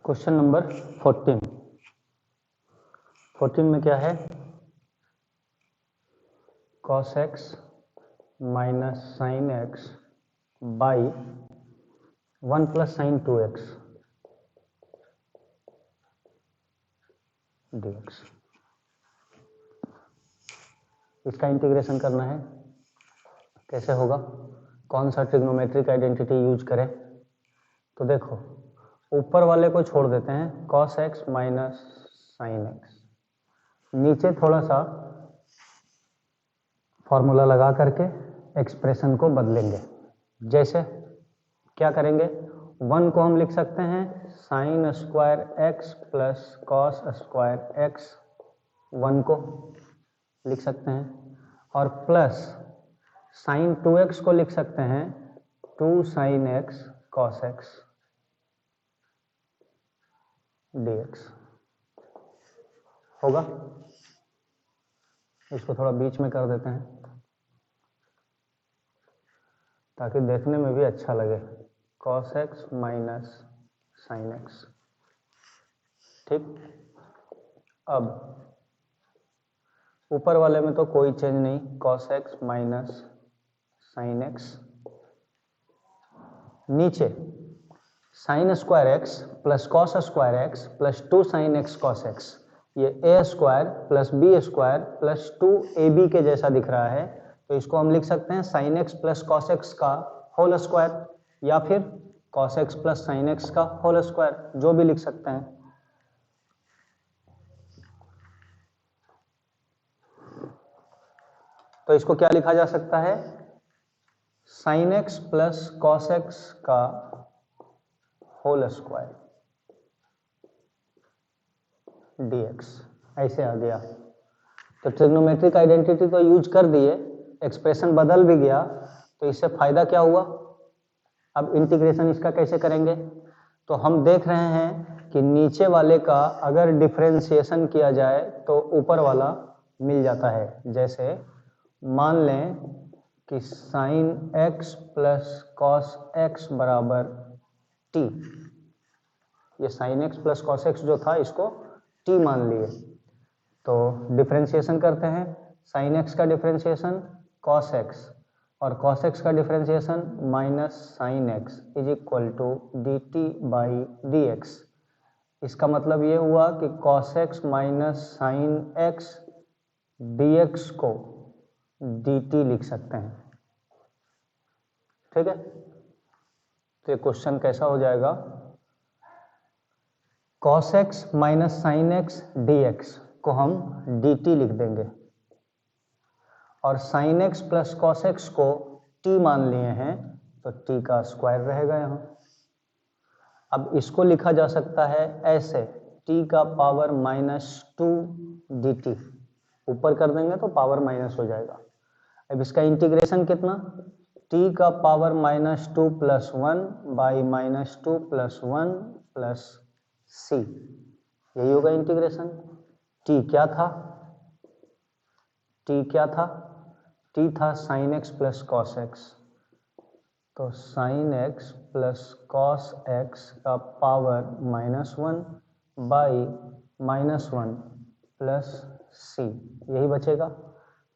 Question number 14 में क्या है? cos x minus sine x by 1 plus sine 2x dx। इसका इंटीग्रेशन करना है। कैसे होगा? कौन सा ट्रिग्नोमेट्रिक आइडेंटिटी यूज करें? तो देखो, ऊपर वाले को छोड़ देते हैं, cos x minus sine x। नीचे थोड़ा सा फॉर्मूला लगा करके एक्सप्रेशन को बदलेंगे। जैसे क्या करेंगे? 1 को हम लिख सकते हैं sign square x plus cos square x, 1 को लिख सकते हैं, और प्लस साइन 2x को लिख सकते हैं 2 sine x cos x dx। होगा? इसको थोड़ा बीच में कर देते हैं ताकि देखने में भी अच्छा लगे। cos x minus sine x। ठीक। अब ऊपर वाले में तो कोई चेंज नहीं, cos x minus sine x। नीचे sine square x plus cos square x plus 2 sine x cos x, ये a square plus B square plus 2ab के जैसा दिख रहा है, तो इसको हम लिख सकते हैं sine x plus cos x का होल स्क्वायर, या फिर cos x plus sine x का होल स्क्वायर, जो भी लिख सकते हैं। तो इसको क्या लिखा जा सकता है? Sine x plus cos x का होल स्क्वायर dx। ऐसे आ गया। तो ट्रिग्नोमेट्रिक आइडेंटिटी तो यूज कर दिए, एक्सप्रेशन बदल भी गया, तो इससे फायदा क्या हुआ? अब इंटीग्रेशन इसका कैसे करेंगे? तो हम देख रहे हैं कि नीचे वाले का अगर डिफरेंशिएशन किया जाए तो ऊपर वाला मिल जाता है। जैसे मान लें कि sine x plus cos x बराबर t, ये sine x plus cos x जो था इसको t मान लिए, तो डिफरेंशिएशन करते हैं। साइन x का डिफरेंशिएशन cos x और cos x का differentiation minus sine x is equal to D T by D x. इसका मतलब ये हुआ कि cos x minus sine x dx को dt लिख सकते हैं। ठीक है? तो ये क्वेश्चन कैसा हो जाएगा? cos x minus sine x dx को हम dt लिख देंगे, और sine x plus cos x को t मान लिए हैं, तो t का स्क्वायर रहेगा यहाँ। अब इसको लिखा जा सकता है ऐसे, t का पावर माइनस 2 dt, ऊपर कर देंगे तो पावर माइनस हो जाएगा। अब इसका इंटीग्रेशन कितना? t का power minus 2 plus 1 by minus 2 plus 1 plus c, यही होगा इंटीग्रेशन। t क्या था? t क्या था? t था sine x plus cos x, तो sine x plus cos x का power minus 1 by minus 1 plus c, यही बचेगा।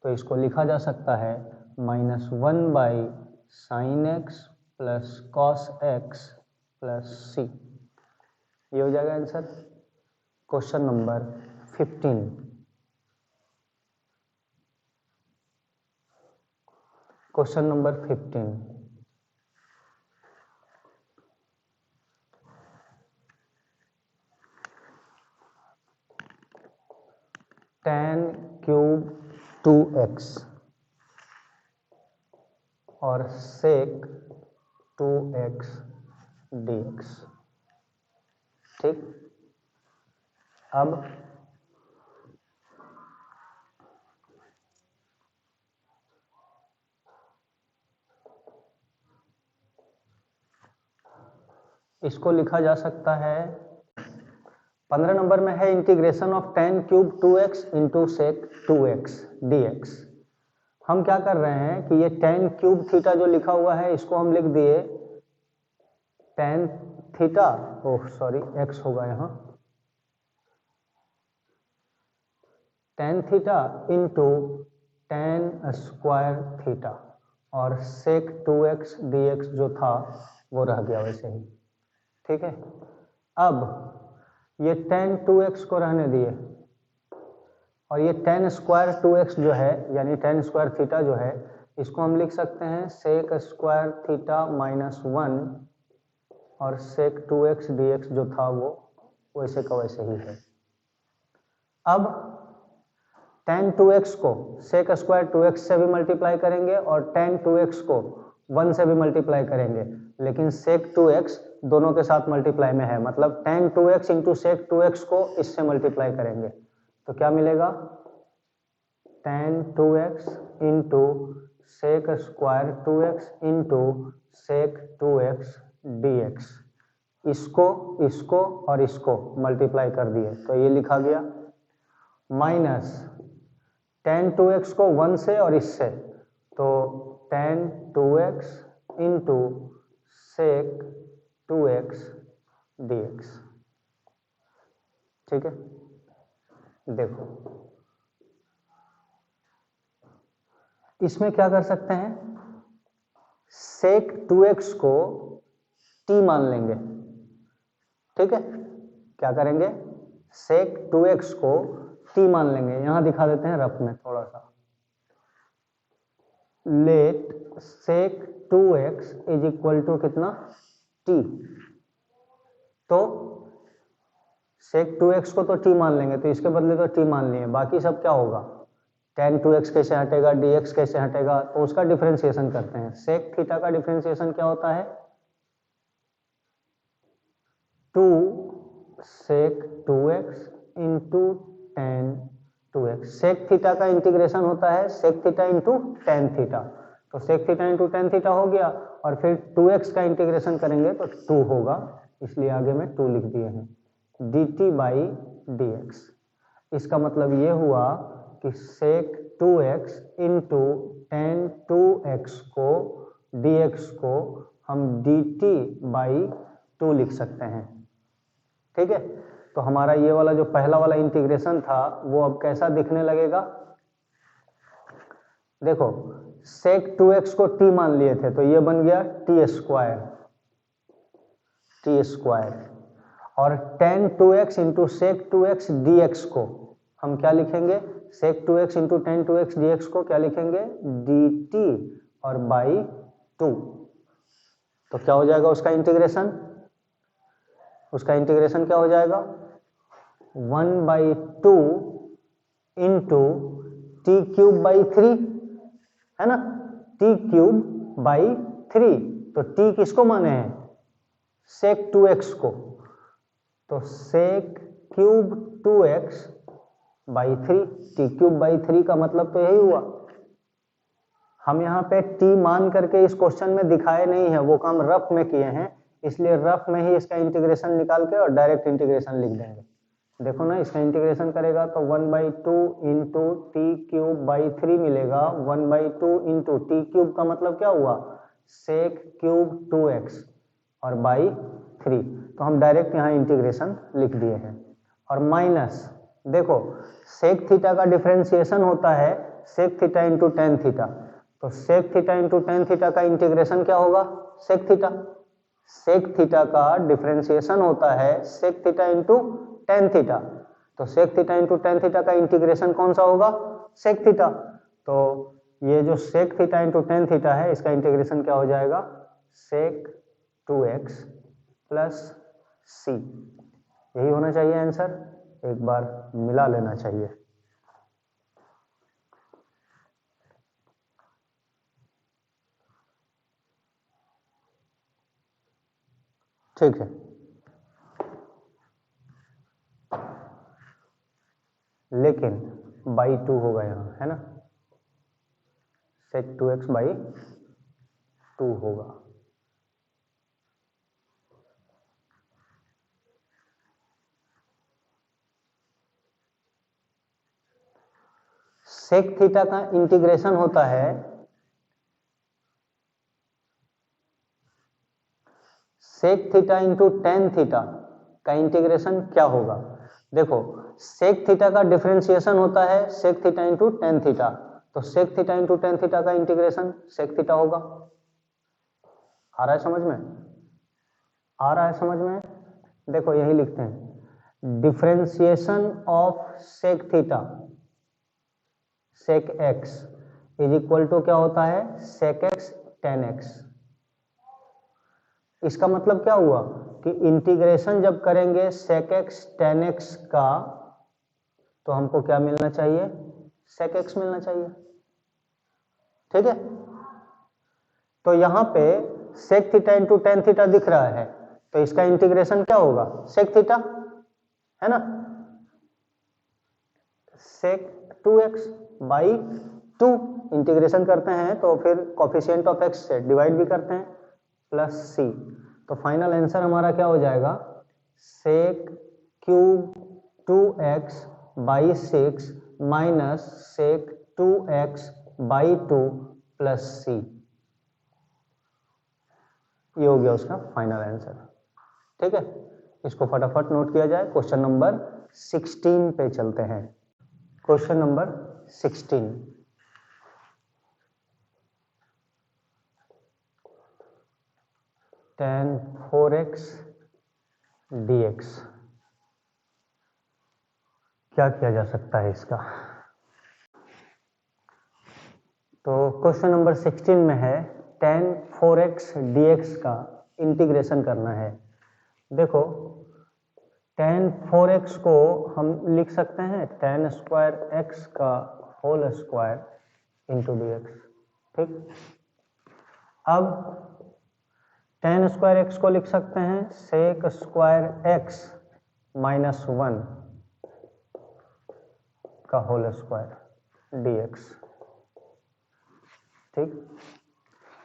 तो इसको लिखा जा सकता है minus 1 by sine x plus cos x plus c। ये हो जाएगा answer. Question number 15। Question number 15, tan cube 2x और sec 2x dx। ठीक। अब इसको लिखा जा सकता है, 15 नंबर में है integration of tan cube 2x into sec 2x dx। हम क्या कर रहे हैं कि ये tan क्यूब थीटा जो लिखा हुआ है इसको हम लिख दिए tan theta, oh sorry x होगा यहाँ, tan theta into ten square theta, और सेक 2x dx जो था वो रह गया वैसे ही। ठीक है, अब ये टेन 2x को रहने दिए, और ये टेन स्क्वायर 2x जो है यानी टेन स्क्वायर थीटा जो है, इसको हम लिख सकते हैं सेक स्क्वायर थीटा माइनस 1, और सेक 2x dx जो था वो वैसे का वैसे ही है। अब टेन 2x को सेक स्क्वायर 2x से भी मल्टीप्लाई करेंगे और टेन 2x को 1 से भी मल्टीप्लाई करेंगे, लेकिन सेक 2x दोनों के साथ मल्टीप्लाई में है, मतलब ten 2x into sec 2x को इससे मल्टीप्लाई करेंगे तो क्या मिलेगा, टेन 2x इंटू सेक square 2x into sec 2x dx, इसको और इसको मल्टीप्लाई कर दिए तो ये लिखा गया, माइनस टेन 2x को 1 से और इससे, तो ten 2x into sec 2x dx। ठीक है, देखो इसमें क्या कर सकते हैं, सेक 2x को t मान लेंगे। ठीक है, क्या करेंगे, सेक 2x को t मान लेंगे, यहां दिखा देते हैं रफ में थोड़ा सा, let sec 2x is equal to कितना t, तो सेक 2x को तो t मान लेंगे तो इसके बदले तो t मान लिए, बाकी सब क्या होगा, टेन 2x कैसे हटेगा, dx कैसे हटेगा, तो उसका डिफरेंशिएशन करते हैं। सेक थीटा का डिफरेंशिएशन क्या होता है, 2 sec 2x into tan 2x, sec theta का इंटीग्रेशन होता है sec theta into tan theta, तो sec theta into tan theta हो गया, और फिर 2x का इंटीग्रेशन करेंगे तो 2 होगा, इसलिए आगे में 2 लिख दिए हैं, dt बाई dx। इसका मतलब ये हुआ कि सेक 2x इंटू टेन 2x को dx को हम dt बाई 2 लिख सकते हैं। ठीक है, तो हमारा ये वाला जो पहला वाला इंटीग्रेशन था वो अब कैसा दिखने लगेगा, देखो सेक 2x को t मान लिए थे तो ये बन गया टी स्क्वायर, और tan 2x into sec 2x dx को हम क्या लिखेंगे, सेक 2x into tan 2x dx को क्या लिखेंगे, dt और बाई 2, तो क्या हो जाएगा उसका इंटीग्रेशन, क्या हो जाएगा 1/2 इंटू टी क्यूब बाई 3, है ना, टी क्यूब बाई 3, तो टी किसको माने हैं, सेक 2x को, तो sec cube 2x by 3, T cube by 3 का मतलब तो यही हुआ। हम यहाँ पे t मान करके इस क्वेश्चन में दिखाए नहीं है, वो काम रफ में किए हैं, इसलिए रफ में ही इसका इंटीग्रेशन निकाल के और डायरेक्ट इंटीग्रेशन लिख देंगे। देखो ना, इसका इंटीग्रेशन करेगा तो 1/2 इंटू टी क्यूब बाई 3 मिलेगा, 1/2 इंटू टी क्यूब का मतलब क्या हुआ, सेक क्यूब 2x और बाई 3, तो हम डायरेक्ट यहाँ इंटीग्रेशन लिख दिए हैं। और माइनस देखो सेक थीटा का डिफरेंशिएशन होता है sec theta into tan theta, तो sec theta into tan theta का इंटीग्रेशन क्या होगा, सेक थीटा का डिफरेंशिएशन होता है sec theta into tan theta, तो sec theta into tan theta का इंटीग्रेशन कौन सा होगा, सेक थीटा, तो ये जो sec theta into tan theta है इसका इंटीग्रेशन क्या हो जाएगा, सेक 2x प्लस c, यही होना चाहिए आंसर, एक बार मिला लेना चाहिए। ठीक है, लेकिन बाई 2 होगा यहाँ, है ना, सेक 2x बाई 2 होगा। सेक थीटा का इंटीग्रेशन होता है sec theta into tan theta का इंटीग्रेशन क्या होगा? देखो सेक थीटा का डिफरेंशिएशन होता है sec theta into tan theta, तो sec theta into tan theta का इंटीग्रेशन सेक थीटा होगा। आ रहा है समझ में? आ रहा है समझ में? देखो यही लिखते हैं, differentiation of sec theta sec X is equal to क्या होता है? Sec X tan X. इसका मतलब क्या हुआ कि इंटीग्रेशन जब करेंगे सेक एक्स टेन एक्स का, तो हमको क्या मिलना चाहिए? सेक एक्स मिलना चाहिए। ठीक है, तो यहां पे sec theta into tan theta दिख रहा है, तो इसका इंटीग्रेशन क्या होगा? सेक थीटा, है ना? सेक 2x बाई 2 इंटीग्रेशन करते हैं तो फिर कोफिशिएंट ऑफ x से डिवाइड भी करते हैं प्लस c, तो फाइनल आंसर हमारा क्या हो जाएगा? Sec cube 2x by 6 minus sec 2x by 2 plus c। ये हो गया उसका फाइनल आंसर। ठीक है, इसको फटाफट नोट किया जाए। क्वेश्चन नंबर 16 पे चलते हैं। Question number 16, tan 4x dx क्या किया जा सकता है इसका? तो क्वेश्चन नंबर 16 में है tan 4x dx का इंटीग्रेशन करना है। देखो tan 4x को हम लिख सकते हैं tan स्क्वायर x का होल स्क्वायर इंटू dx। ठीक, अब tan स्क्वायर x को लिख सकते हैं सेक स्क्वायर x माइनस 1 का होल स्क्वायर dx। ठीक,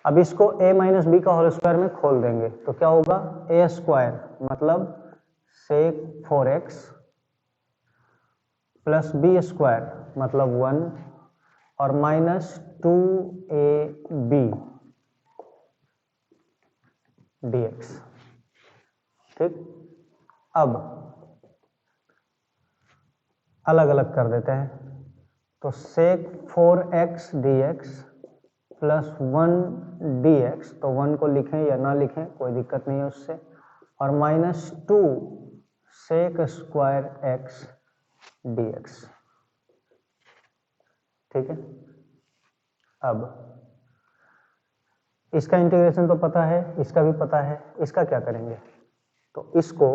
अब इसको a माइनस बी का होल स्क्वायर में खोल देंगे तो क्या होगा? a स्क्वायर मतलब सेक 4x प्लस बी स्क्वायर मतलब 1 और माइनस 2ab dx। ठीक, अब अलग अलग कर देते हैं, तो सेक 4x dx प्लस 1 dx, तो 1 को लिखें या ना लिखें कोई दिक्कत नहीं है उससे, और minus 2 sec square x dx। ठीक है, अब इसका इंटीग्रेशन तो पता है, इसका भी पता है, इसका क्या करेंगे? तो इसको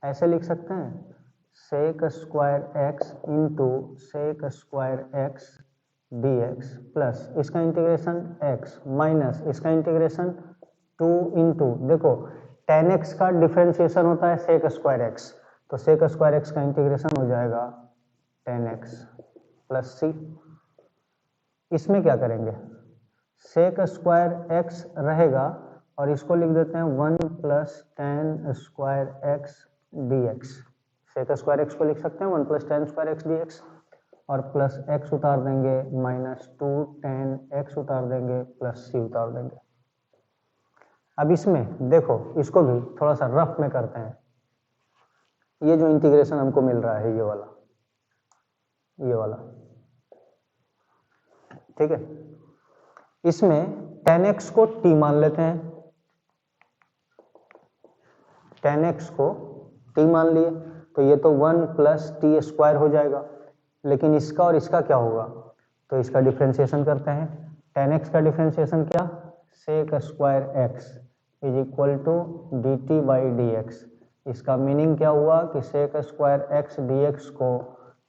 ऐसे लिख सकते हैं सेक स्क्वायर x इंटू sec square x dx plus इसका इंटीग्रेशन x माइनस इसका इंटीग्रेशन 2 इंटू, देखो tan x का डिफरेंशिएशन होता है सेक स्क्वायर x, तो सेक स्क्वायर x का इंटीग्रेशन हो जाएगा tan x प्लस c। इसमें क्या करेंगे? सेक स्क्वायर x रहेगा और इसको लिख देते हैं 1 plus tan square x dx। Sec square x को लिख सकते हैं 1 plus tan square x dx, और प्लस x उतार देंगे माइनस 2 tan x उतार देंगे प्लस c उतार देंगे। अब इसमें देखो इसको भी थोड़ा सा रफ में करते हैं। ये जो इंटीग्रेशन हमको मिल रहा है ये वाला, ठीक है, इसमें tan x को t मान लेते हैं, tan x को t मान लिए तो ये तो 1 प्लस टी स्क्वायर हो जाएगा, लेकिन इसका और इसका क्या होगा? तो इसका डिफरेंशिएशन करते हैं। tan x का डिफरेंशिएशन क्या? Sec square x is equal to D T by D x. इसका मीनिंग क्या हुआ कि सेक स्क्वायर x dx को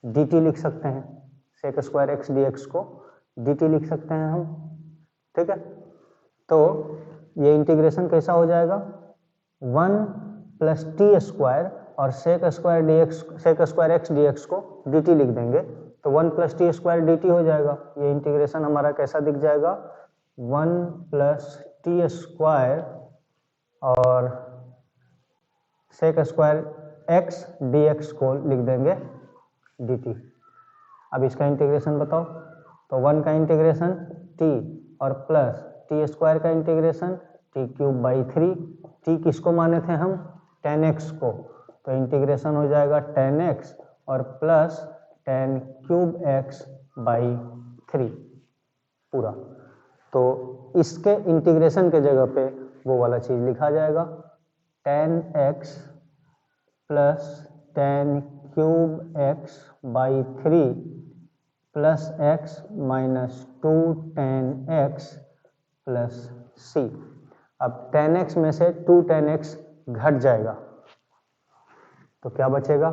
dt लिख सकते हैं, सेक स्क्वायर x dx को dt लिख सकते हैं हम। ठीक है, तो ये इंटीग्रेशन कैसा हो जाएगा? 1 प्लस टी स्क्वायर और sec square dx, sec square x dx को dt लिख देंगे तो 1 प्लस टी स्क्वायर dt हो जाएगा। ये इंटीग्रेशन हमारा कैसा दिख जाएगा? 1 प्लस टी स्क्वायर और सेक स्क्वायर x dx को लिख देंगे dt। अब इसका इंटीग्रेशन बताओ, तो 1 का इंटीग्रेशन t और प्लस टी स्क्वायर का इंटीग्रेशन t³ बाई 3 t किसको माने थे हम, tan x को, तो इंटीग्रेशन हो जाएगा tan x और plus tan cube x by 3 पूरा। तो इसके इंटीग्रेशन के जगह पे वो वाला चीज लिखा जाएगा, tan x plus tan cube x by 3 plus x minus 2 tan x plus c। अब tan x में से 2 tan x घट जाएगा तो क्या बचेगा,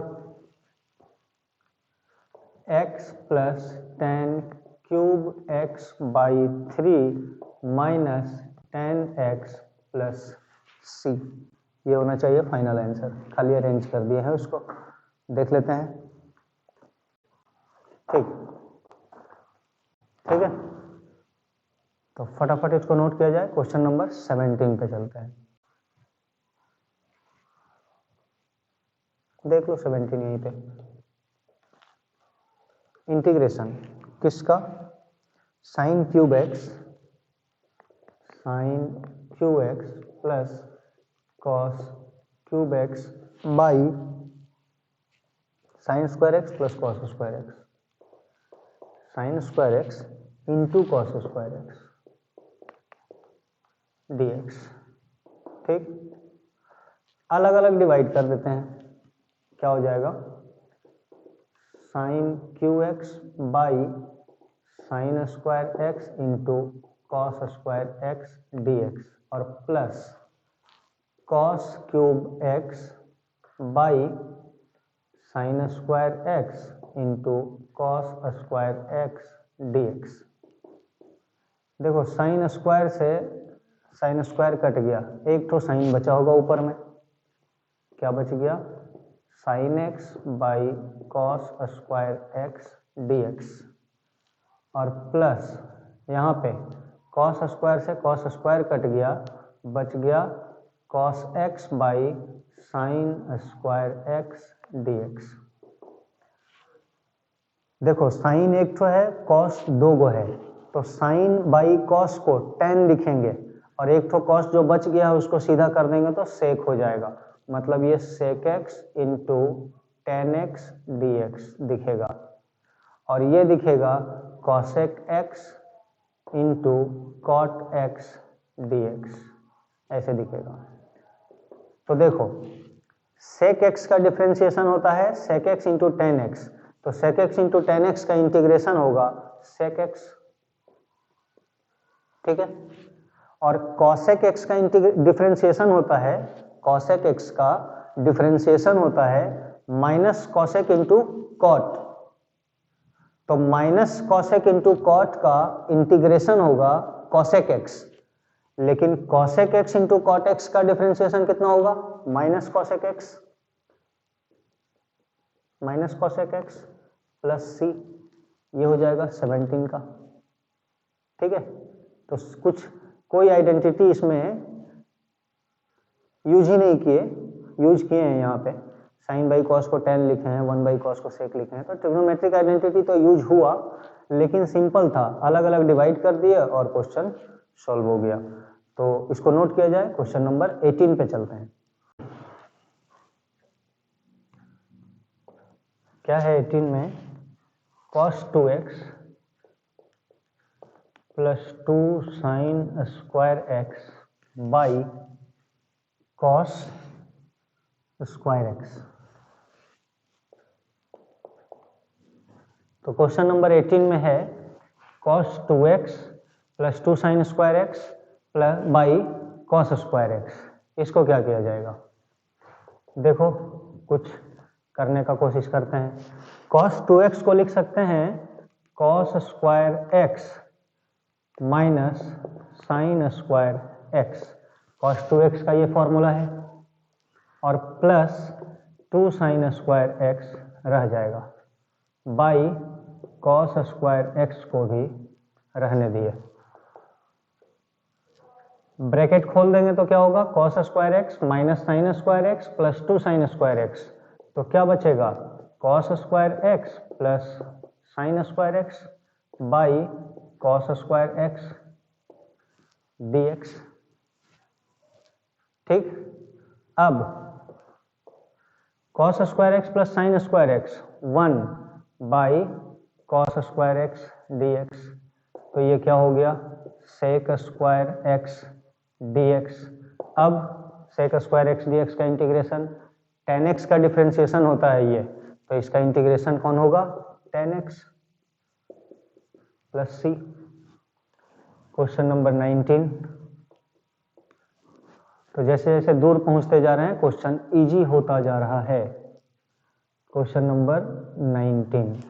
x plus tan cube x by 3 minus tan x plus c। ये होना चाहिए फाइनल आंसर, खाली अरेंज कर दिए हैं उसको, देख लेते हैं। ठीक है, तो फटाफट इसको नोट किया जाए। क्वेश्चन नंबर 17 पे चलते हैं, देख लो 17 यहीं पे। इंटीग्रेशन किसका, sine cube x plus cos cube x by sine square x plus cos square x, sign square x into cos square x dx। ठीक, अलग अलग डिवाइड कर देते हैं, क्या हो जाएगा, sine cube x by sine square x into cos square x dx और plus cos cube x by sine square x into cos square x dx। देखो साइन स्क्वायर से साइन स्क्वायर कट गया, एक तो साइन बचा होगा ऊपर में, क्या बच गया, sign x by cos square x dx और प्लस यहाँ पे कॉस स्क्वायर से कॉस स्क्वायर कट गया, बच गया cos x by sine square x dx। देखो साइन एक तो है, कॉस दो गो है, तो साइन बाई कॉस को tan लिखेंगे और एक तो कॉस जो बच गया है उसको सीधा कर देंगे तो सेक हो जाएगा, मतलब ये sec x into tan x d x दिखेगा और ये दिखेगा cosec x into cot x d x, ऐसे दिखेगा। तो देखो सेक एक्स का डिफ्रेंसिएशन होता है sec x into tan x, तो sec x into tan x का इंटीग्रेशन होगा सेक एक्स, ठीक है। और कॉसेक एक्स का डिफ्रेंसिएशन होता है, कॉसेक एक्स का डिफ्रेंसिएशन होता है माइनस कॉसेक इंटू कॉट, तो माइनस कॉसेक इंटू कॉट का इंटीग्रेशन होगा कॉसेक एक्स, लेकिन cosec x into cot x का डिफ्रेंसिएशन कितना होगा, minus cosec x plus c, ये हो जाएगा 17 का, ठीक है। तो कुछ कोई आइडेंटिटी इसमें यूज ही नहीं किए, यूज किए हैं यहाँ पे, साइन बाई कॉस को टेन लिखे हैं, वन बाई कॉस को सेक लिखे हैं, तो ट्रिग्नोमेट्रिक आइडेंटिटी तो यूज हुआ लेकिन सिंपल था, अलग अलग डिवाइड कर दिए और क्वेश्चन सॉल्व हो गया। तो इसको नोट किया जाए। क्वेश्चन नंबर 18 पे चलते हैं। क्या है 18 में, cos 2x plus 2 sign square x by cos square x. तो क्वेश्चन नंबर 18 में है cos 2x plus 2 sign square x plus by cos square x, इसको क्या किया जाएगा, देखो कुछ करने का कोशिश करते हैं। cos 2x को लिख सकते हैं cos square x minus sine square x, cos 2x का ये फॉर्मूला है, और प्लस 2 साइन स्क्वायर एक्स रह जाएगा, बाई cos स्क्वायर एक्स को भी रहने दिए, ब्रैकेट खोल देंगे तो क्या होगा, cos square x minus sine square x plus 2 sign square x, तो क्या बचेगा cos square x plus sign square x by cos square x dx। ठीक, अब cos square x plus sign square x 1 by cos square x dx, तो ये क्या हो गया sec स्क्वायर एक्स dx। अब sec स्क्वायर एक्स dx का integration tan x का डिफ्रेंसिएशन होता है ये, तो इसका इंटीग्रेशन कौन होगा tan x plus C. Question number 19। तो जैसे जैसे दूर पहुंचते जा रहे हैं क्वेश्चन इजी होता जा रहा है। Question number 19।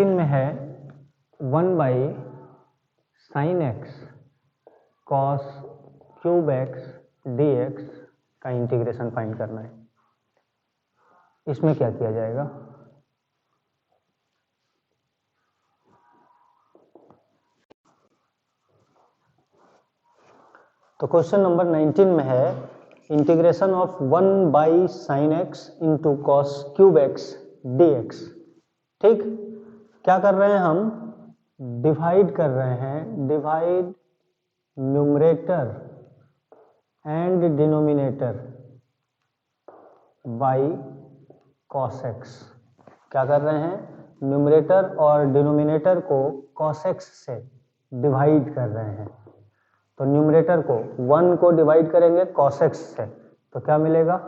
में है 1 by sine x cos cube x d x का इंटीग्रेशन फाइंड करना है। इसमें क्या किया जाएगा, तो क्वेश्चन नंबर 19 में है integration of 1 by sine x into cos cube x d x. ठीक, क्या कर रहे हैं हम, डिवाइड कर रहे हैं, divide numerator and denominator by cos x. क्या कर रहे हैं, न्यूमरेटर और डिनोमिनेटर को कॉस एक्स से डिवाइड कर रहे हैं। तो न्यूमरेटर को 1 को डिवाइड करेंगे cos x से, तो क्या मिलेगा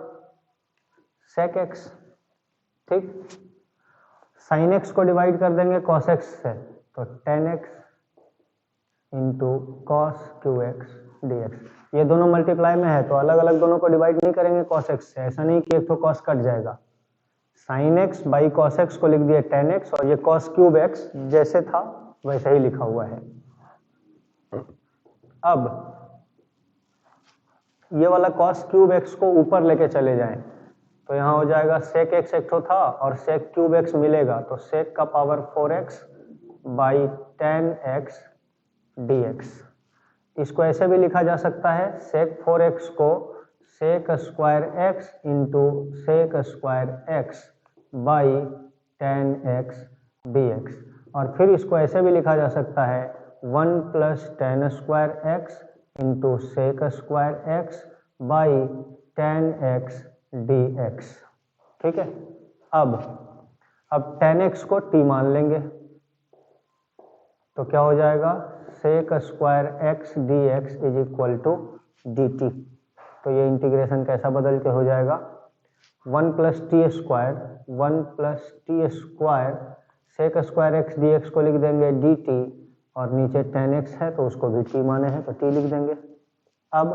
sec x। ठीक, sin x को डिवाइड कर देंगे cos x से, तो tan x into cos qx dx। ये दोनों मल्टीप्लाई में है तो अलग अलग दोनों को डिवाइड नहीं करेंगे cos x से, ऐसा नहीं कि एक तो cos कट जाएगा। sin x by cos x को लिख दिए tan x, और ये cos क्यूब x जैसे था वैसे ही लिखा हुआ है। अब ये वाला cos क्यूब x को ऊपर लेके चले जाएं, तो यहाँ हो जाएगा sec x एक तो था और sec क्यूब x मिलेगा, तो sec का power 4x by tan x dx। इसको ऐसे भी लिखा जा सकता है sec 4x को sec square x into sec square x by tan x dx, और फिर इसको ऐसे भी लिखा जा सकता है 1 plus tan square x into sec square x by tan x dx। ठीक है, अब tan x को t मान लेंगे, तो क्या हो जाएगा sec square x dx is equal to dt। तो ये इंटीग्रेशन कैसा बदल के हो जाएगा 1 plus t square, 1 plus t square sec square x dx को लिख देंगे dt, और नीचे tan x है तो उसको भी t माने हैं तो t लिख देंगे। अब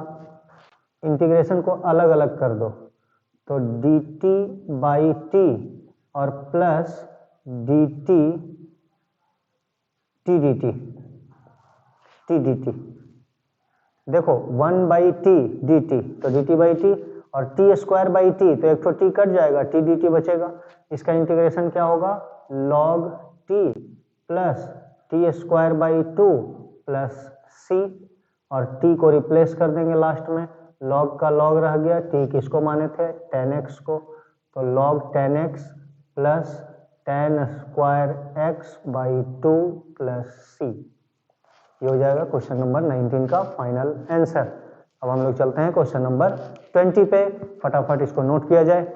इंटीग्रेशन को अलग अलग कर दो, तो dt बाई t और प्लस dt t dt। देखो 1 बाई टी dt, तो dt बाई टी और टी स्क्वायर बाई टी, तो एक तो t कट जाएगा, t dt बचेगा। इसका इंटीग्रेशन क्या होगा log t plus t square by 2 plus c, और t को रिप्लेस कर देंगे लास्ट में, log का log रह गया, t किसको माने थे tan x को, तो log tan x plus tan square x by 2 plus c। ये हो जाएगा क्वेश्चन नंबर 19 का फाइनल आंसर। अब हम लोग चलते हैं क्वेश्चन नंबर 20 पे, फटाफट इसको नोट किया जाए।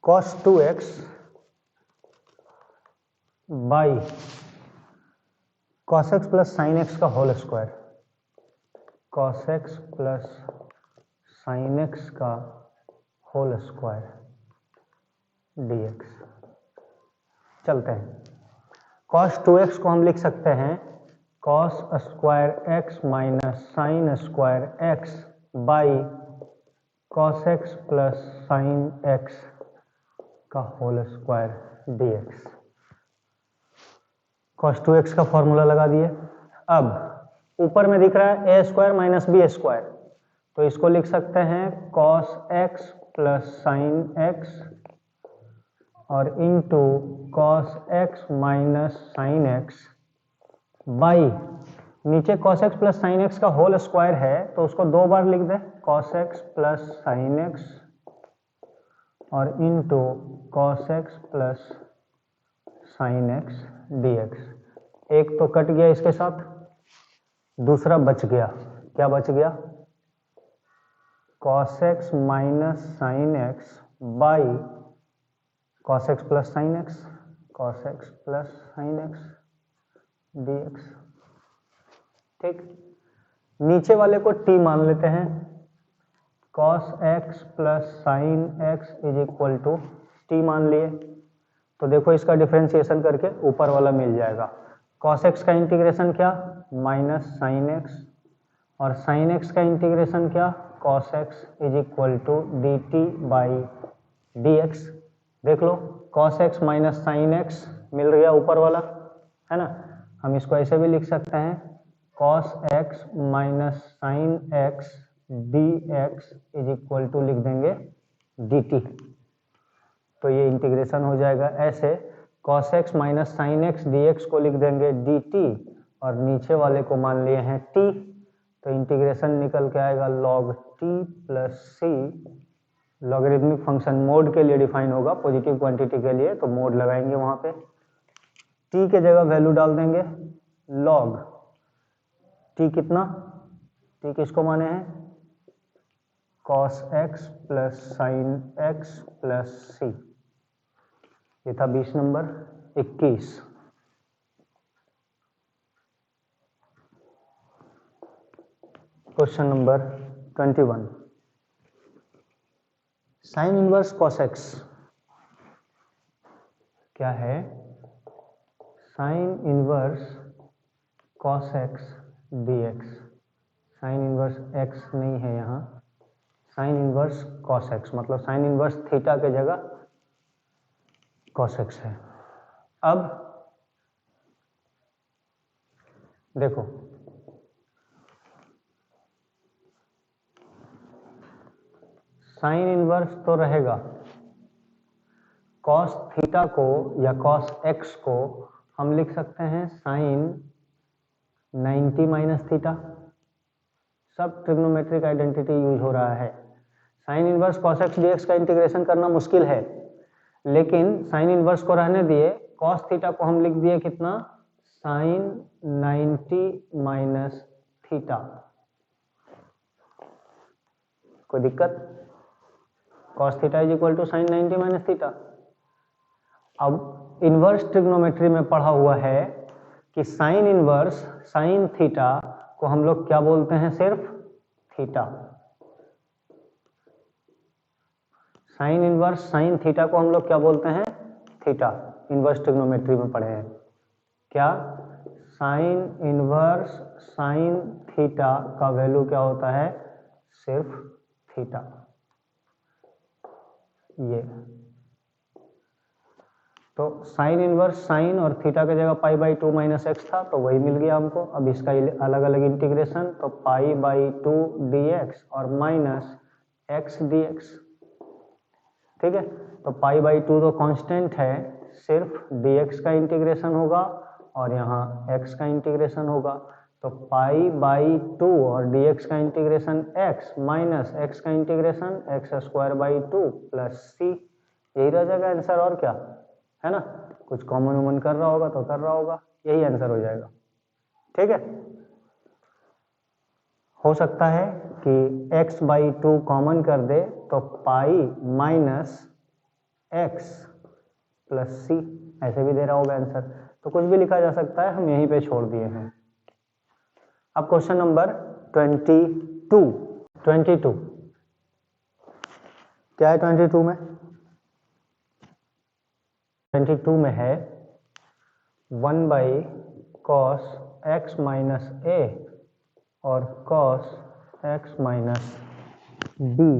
cos 2x by cos x plus sine x का whole square, cos x plus sine x का होल स्क्वायर dx। चलते हैं, cos 2x को हम लिख सकते हैं cos square x minus sine square x by cos x plus sine x का whole square dx। cos 2x का फॉर्मूला लगा दिए। अब ऊपर में दिख रहा है a square minus b square, तो इसको लिख सकते हैं cos x plus sine x और into cos x minus sine x by, नीचे cos x plus sine x का होल स्क्वायर है तो उसको 2 बार लिख दें cos x plus sine x और into cos x plus sine x dx। एक तो कट गया इसके साथ, दूसरा बच गया। क्या बच गया? Cos x minus sine x by cos x plus sine x, cos x plus sine x dx। ठीक, नीचे वाले को t मान लेते हैं। Cos x plus sine x is equal to t मान लिए, तो देखो इसका डिफरेंशिएशन करके ऊपर वाला मिल जाएगा। कॉस एक्स का इंटीग्रेशन क्या? माइनस साइन एक्स, और साइन एक्स का इंटीग्रेशन क्या? Cos x is equal to D T by D x. देख लो, cos x minus sine x मिल गया ऊपर वाला, है ना। हम इसको ऐसे भी लिख सकते हैं, cos x minus sine x d x is equal to लिख देंगे डी टी। तो ये इंटीग्रेशन हो जाएगा ऐसे, cos x minus sine x d x को लिख देंगे डी टी, और नीचे वाले को मान लिए हैं t, तो इंटीग्रेशन निकल के आएगा log t प्लस सी। लॉगरिथमिक फंक्शन मोड के लिए डिफाइन होगा, पॉजिटिव क्वांटिटी के लिए तो मोड लगाएंगे वहां पे, t के जगह वैल्यू डाल देंगे log t कितना, t किसको माने हैं? cos x plus sine x plus c. ये था 20 number. 21 question number 21, sine inverse cos x क्या है? Sine inverse cos x d x. Sine inverse x नहीं है यहाँ, साइन इनवर्स कॉस एक्स, मतलब साइन इनवर्स थीटा के जगह कॉस एक्स है। अब देखो, साइन इनवर्स तो रहेगा, कॉस थीटा को या कॉस एक्स को हम लिख सकते हैं साइन 90 माइनस थीटा। सब ट्रिग्नोमेट्रिक आइडेंटिटी यूज हो रहा है। Sine inverse cos x d x का इंटीग्रेशन करना मुश्किल है, लेकिन साइन इनवर्स को रहने दिए, कॉस थीटा को हम लिख दिए कितना? Sine 90 minus theta. कोई दिक्कत? Cos theta is equal to sine 90 minus theta. अब इनवर्स ट्रिग्नोमेट्री में पढ़ा हुआ है कि साइन इनवर्स साइन थीटा को हम लोग क्या बोलते हैं? सिर्फ theta. Sine inverse sine theta को हम लोग क्या बोलते हैं? थीटा। इनवर्स ट्रिग्नोमेट्री में पढ़े हैं क्या? साइन इनवर्स साइन थीटा का वैल्यू क्या होता है? सिर्फ थीटा। ये तो साइन इनवर्स साइन और थीटा की जगह पाई बाई 2 माइनस एक्स था, तो वही मिल गया हमको। अब इसका अलग अलग इंटीग्रेशन, तो पाई बाई 2 डी एक्स और माइनस एक्स डी एक्स। ठीक है, तो पाई बाई 2 तो कांस्टेंट है, सिर्फ डी एक्स का इंटीग्रेशन होगा और यहाँ एक्स का इंटीग्रेशन होगा। तो पाई बाई 2 और डी एक्स का इंटीग्रेशन एक्स माइनस एक्स का integration x square by 2 plus c. यही रह जाएगा आंसर, और क्या है ना। कुछ कॉमन वॉमन कर रहा होगा तो कर रहा होगा, यही आंसर हो जाएगा। ठीक है, हो सकता है कि x बाई 2 कॉमन कर दे तो पाई माइनस एक्स प्लस सी, ऐसे भी दे रहा होगा आंसर, तो कुछ भी लिखा जा सकता है, हम यहीं पे छोड़ दिए हैं। अब क्वेश्चन नंबर 22 क्या है? 22 में 22 में है 1 by cos x minus a और cos x minus b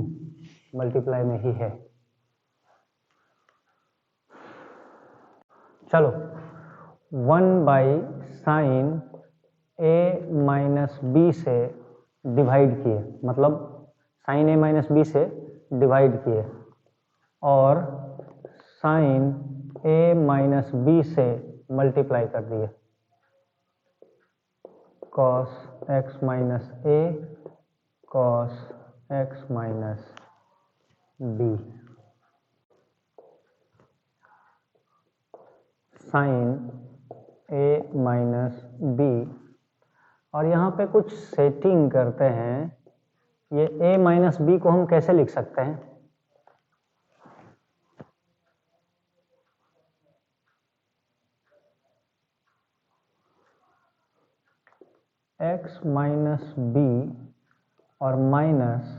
multiply में ही है। चलो, 1 by sine a minus b से डिवाइड किए, मतलब साइन ए माइनस बी से डिवाइड किए, और साइन ए माइनस बी से मल्टीप्लाई कर दिए। Cos x minus a cos x minus b. Sine a minus b, और यहाँ पे कुछ सेटिंग करते हैं। ये a माइनस बी को हम कैसे लिख सकते हैं? x माइनस बी और माइनस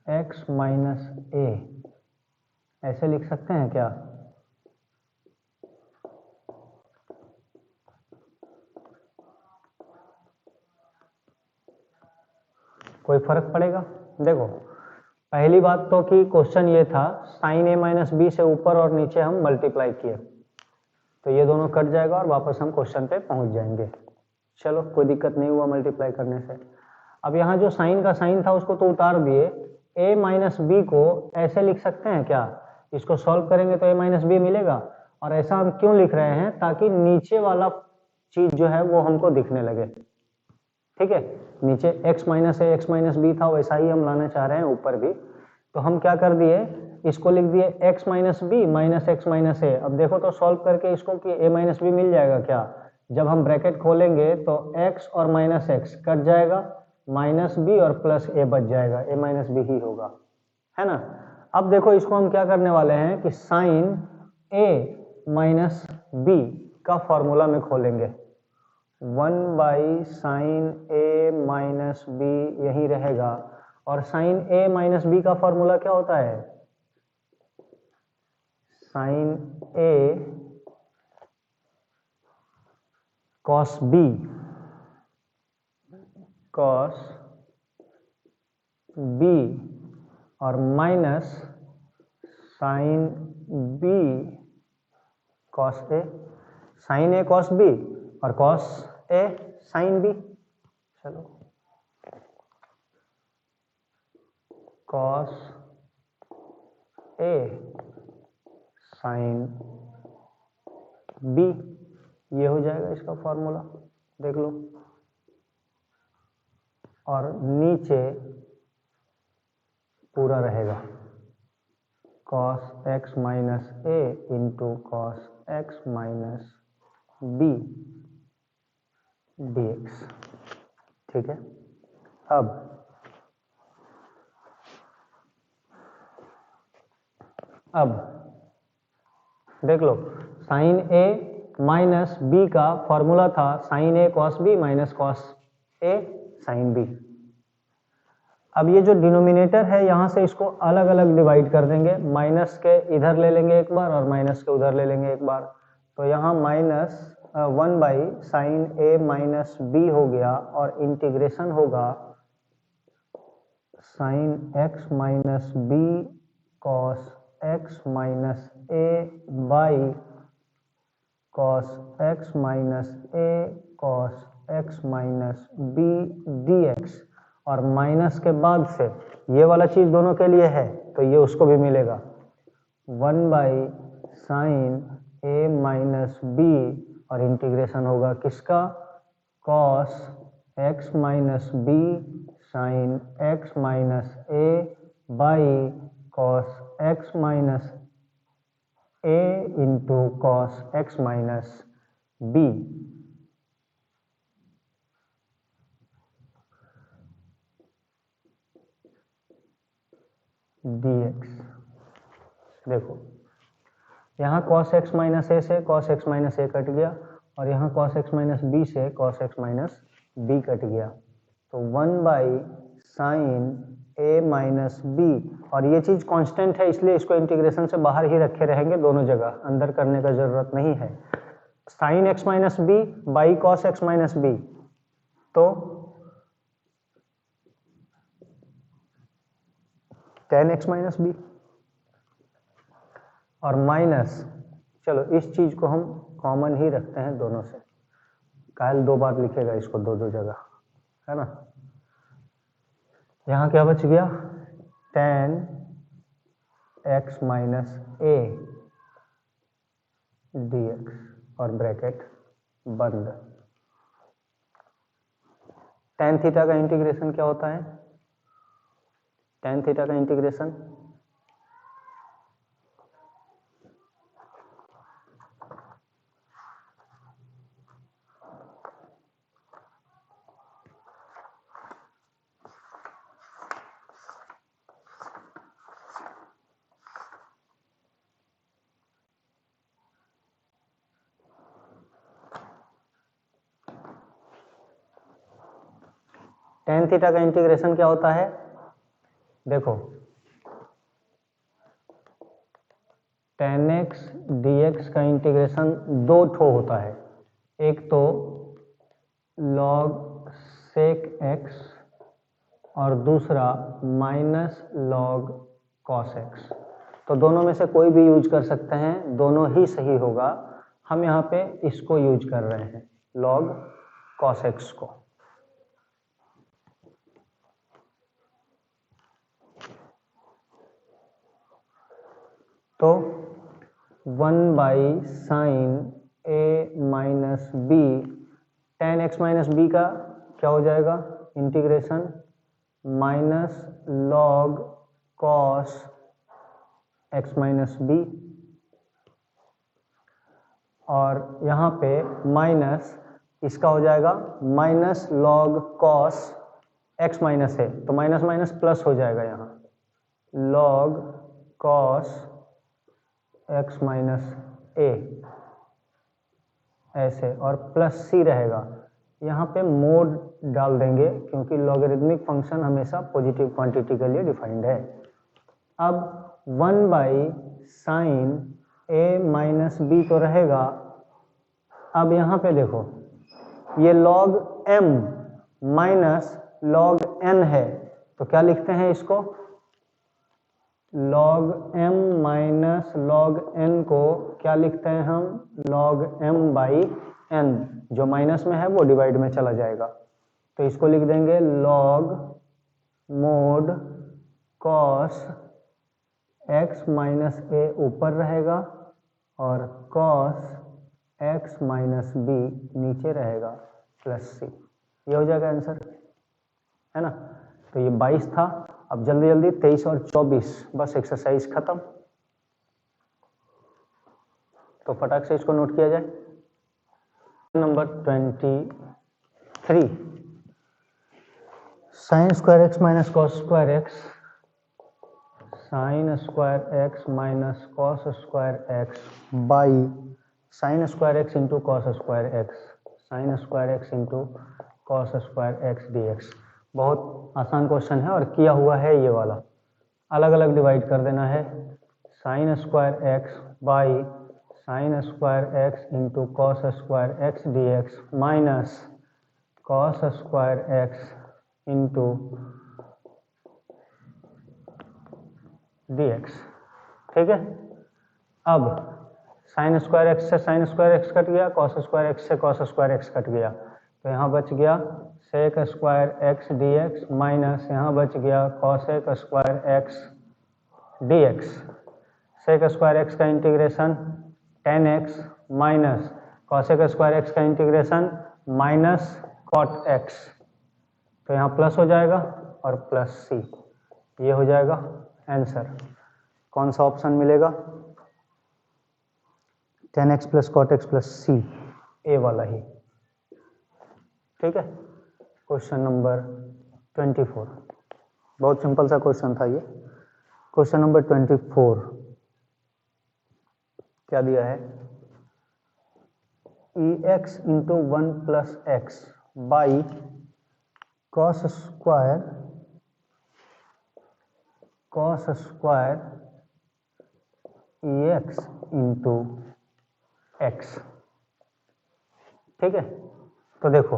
x माइनस ए, ऐसे लिख सकते हैं क्या? कोई फर्क पड़ेगा? देखो, पहली बात तो कि क्वेश्चन ये था साइन ए माइनस बी से ऊपर और नीचे हम मल्टीप्लाई किए, तो ये दोनों कट जाएगा और वापस हम क्वेश्चन पे पहुंच जाएंगे। चलो, कोई दिक्कत नहीं हुआ मल्टीप्लाई करने से। अब यहाँ जो साइन का साइन था उसको तो उतार दिए, a माइनस बी को ऐसे लिख सकते हैं क्या? इसको सॉल्व करेंगे तो a माइनस बी मिलेगा, और ऐसा हम क्यों लिख रहे हैं? ताकि नीचे वाला चीज जो है वो हमको दिखने लगे। ठीक है, नीचे x माइनस ए एक्स माइनस बी था, वैसा ही हम लाना चाह रहे हैं ऊपर भी। तो हम क्या कर दिए, इसको लिख दिए x minus b minus x minus a. अब देखो तो सॉल्व करके इसको कि a माइनस बी मिल जाएगा क्या? जब हम ब्रैकेट खोलेंगे तो x और माइनस एक्स कट जाएगा, माइनस बी और प्लस ए बच जाएगा, a माइनस बी ही होगा, है ना। अब देखो, इसको हम क्या करने वाले हैं कि साइन a माइनस बी का फॉर्मूला में खोलेंगे। 1 by sine a minus b यही रहेगा, और साइन ए माइनस बी का फॉर्मूला क्या होता है? Sine a cos b, cos b, और minus sine b cos a. Sine a cos b और कॉस ए साइन बी। चलो, कॉस ए साइन बी, ये हो जाएगा इसका फॉर्मूला, देख लो। और नीचे पूरा रहेगा cos x minus a into cos x minus b dx। ठीक है, अब देख लो, साइन ए माइनस बी का फॉर्मूला था sine a cos b minus cos a sine b. अब ये जो डिनोमिनेटर है यहाँ से इसको अलग अलग डिवाइड कर देंगे, माइनस के इधर ले लेंगे एक बार और माइनस के उधर ले लेंगे एक बार। तो यहाँ minus 1 by sine a minus b हो गया, और इंटीग्रेशन होगा sine x minus b cos x minus a by cos x minus a cos x minus b dx। और माइनस के बाद से ये वाला चीज दोनों के लिए है तो ये उसको भी मिलेगा, 1 by sine a minus b, और इंटीग्रेशन होगा किसका? Cos x minus b sine x minus a by cos x minus a into cos x minus b. dx। देखो, यहाँ cos x माइनस ए से cos x minus a cut गया, और यहाँ cos x minus b से cos x minus b cut गया। तो 1 by sine a minus b, और ये चीज कांस्टेंट है इसलिए इसको इंटीग्रेशन से बाहर ही रखे रहेंगे, दोनों जगह अंदर करने का जरूरत नहीं है। Sine x minus b by cos x minus b, तो टेन एक्स माइनस बी, और माइनस, चलो इस चीज को हम कॉमन ही रखते हैं दोनों से, कायल 2 बार लिखेगा इसको दो जगह, है ना। यहाँ क्या बच गया? टेन एक्स माइनस ए dx, और ब्रैकेट बंद। टेन थीटा का इंटीग्रेशन क्या होता है? टेन थीटा का इंटीग्रेशन tan थीटा का इंटीग्रेशन क्या होता है, देखो tan x dx का इंटीग्रेशन दो ठो होता है, एक तो log sec x और दूसरा माइनस log cos x। तो दोनों में से कोई भी यूज कर सकते हैं, दोनों ही सही होगा। हम यहाँ पे इसको यूज कर रहे हैं, log cos x को। तो 1/sin a minus b, tan x minus b का क्या हो जाएगा integration, minus log cos x minus b, और यहाँ पे माइनस इसका हो जाएगा minus log cos x minus है, तो माइनस माइनस प्लस हो जाएगा यहाँ, log cos x माइनस ए ऐसे, और प्लस सी रहेगा। यहाँ पे मोड डाल देंगे क्योंकि लॉगरिदमिक फंक्शन हमेशा पॉजिटिव क्वांटिटी के लिए डिफाइंड है। अब 1/sin a माइनस बी तो रहेगा। अब यहाँ पे देखो ये log m minus log n है, तो क्या लिखते हैं इसको, log m minus log n को क्या लिखते हैं हम, log m बाई n, जो माइनस में है वो डिवाइड में चला जाएगा, तो इसको लिख देंगे log mode cos x minus a ऊपर रहेगा और cos x माइनस b नीचे रहेगा प्लस c। ये हो जाएगा आंसर, है ना। तो ये 22 था। अब जल्दी जल्दी 23 और 24 बस एक्सरसाइज खत्म। तो फटाक से इसको नोट किया जाए। Number 23, sign square x minus cos square x, sign square x minus cos square x by sine square x into cos square x, sign square x into cos square x d x. बहुत आसान question है और किया हुआ है ये वाला। अलग अलग डिवाइड कर देना है, sine square x by sine square x into cos square x d x minus cos square x into d x. ठीक है। अब साइन स्क्वायर एक्स से साइन स्क्वायर एक्स कट गया, कॉस स्क्वायर एक्स से cos square x cut गया, तो यहाँ बच गया sec square x d x minus यहाँ बच गया cosec square x d x. Sec square x का integration tan x minus cosec square x का इंटीग्रेशन माइनस कॉट एक्स, तो यहाँ प्लस हो जाएगा और प्लस सी, ये हो जाएगा आंसर। कौन सा ऑप्शन मिलेगा, tan x plus cot x plus c, a वाला ही। ठीक है। क्वेश्चन नंबर 24, बहुत सिंपल सा क्वेश्चन था ये। क्वेश्चन नंबर 24 क्या दिया है, e x into 1 plus x by cos square e x into x. ठीक है। तो देखो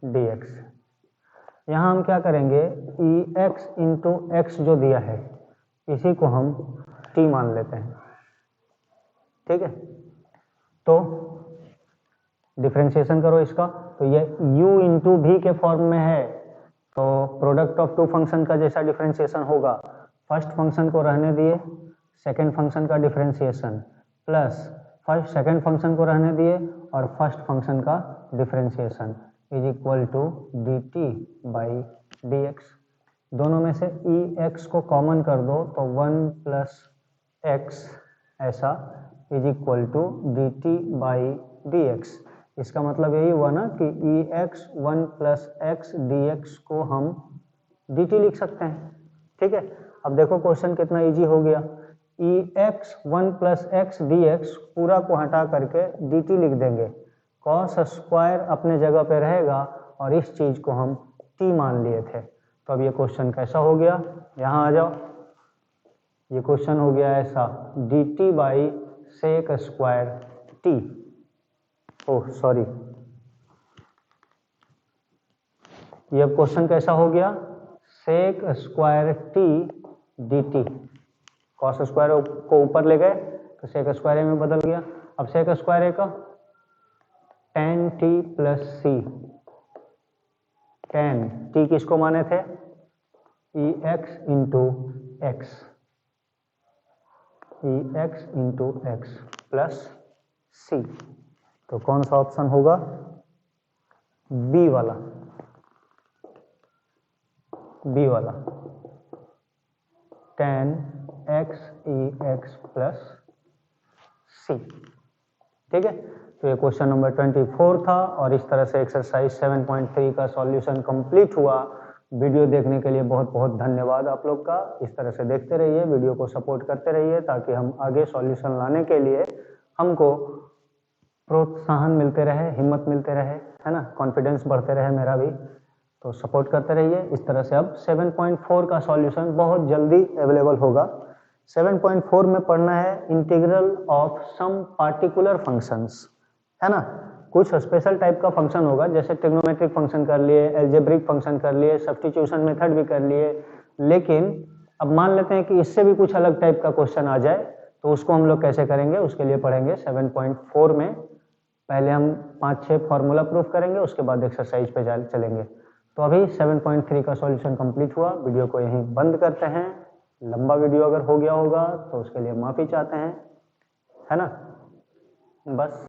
डी एक्स, यहाँ हम क्या करेंगे, ई एक्स इंटू एक्स जो दिया है इसी को हम टी मान लेते हैं। ठीक है। तो डिफरेंशिएशन करो इसका, तो ये u इंटू भी के फॉर्म में है, तो प्रोडक्ट ऑफ टू फंक्शन का जैसा डिफरेंशिएशन होगा, फर्स्ट फंक्शन को रहने दिए, सेकंड फंक्शन का differentiation plus first second function को रहने दिए और फर्स्ट फंक्शन का differentiation is equal to D T by D x. दोनों में से ई एक्स को कॉमन कर दो तो 1 प्लस एक्स ऐसा is equal to D T by D x. इसका मतलब यही हुआ ना कि e x 1 plus x d x को हम डी टी लिख सकते हैं। ठीक है। अब देखो क्वेश्चन कितना इजी हो गया, e x 1 plus x d x पूरा को हटा करके डी टी लिख देंगे, कॉस स्क्वायर अपने जगह पे रहेगा और इस चीज़ को हम t मान लिए थे। तो अब ये क्वेश्चन कैसा हो गया, यहाँ आ जाओ, ये क्वेश्चन हो गया ऐसा, dt बाई sec square t, oh sorry, ये अब क्वेश्चन कैसा हो गया, sec square t dt, cos square को ऊपर ले गए तो सेक स्क्वायर में बदल गया। अब सेक स्क्वायर का tan t प्लस सी, tan t किसको माने थे, ई एक्स इंटू एक्स, ई एक्स इंटू एक्स प्लस सी। तो कौन सा ऑप्शन होगा, बी वाला, बी वाला, tan x ई एक्स प्लस सी। ठीक है, तो ये क्वेश्चन नंबर 24 था और इस तरह से एक्सरसाइज 7.3 का सॉल्यूशन कंप्लीट हुआ। वीडियो देखने के लिए बहुत बहुत धन्यवाद आप लोग का। इस तरह से देखते रहिए, वीडियो को सपोर्ट करते रहिए ताकि हम आगे सॉल्यूशन लाने के लिए हमको प्रोत्साहन मिलते रहे, हिम्मत मिलते रहे, है ना, कॉन्फिडेंस बढ़ते रहे मेरा भी। तो सपोर्ट करते रहिए। इस तरह से अब 7.4 का सॉल्यूशन बहुत जल्दी अवेलेबल होगा। 7.4 में पढ़ना है integral of some particular functions, है ना, कुछ स्पेशल टाइप का फंक्शन होगा, जैसे ट्रिग्नोमेट्रिक फंक्शन कर लिए, एल्जेब्रिक फंक्शन कर लिए, सब्स्टिट्यूशन मेथड भी कर लिए। लेकिन अब मान लेते हैं कि इससे भी कुछ अलग टाइप का क्वेश्चन आ जाए, तो उसको हम लोग कैसे करेंगे, उसके लिए पढ़ेंगे 7.4 में। पहले हम 5-6 फार्मूला प्रूफ करेंगे, उसके बाद एक्सरसाइज पे चलेंगे। तो अभी 7.3 का सॉल्यूशन कंप्लीट हुआ। वीडियो को यहीं बंद करते हैं। लंबा वीडियो अगर हो गया होगा तो उसके लिए माफ़ी चाहते हैं, है ना, बस।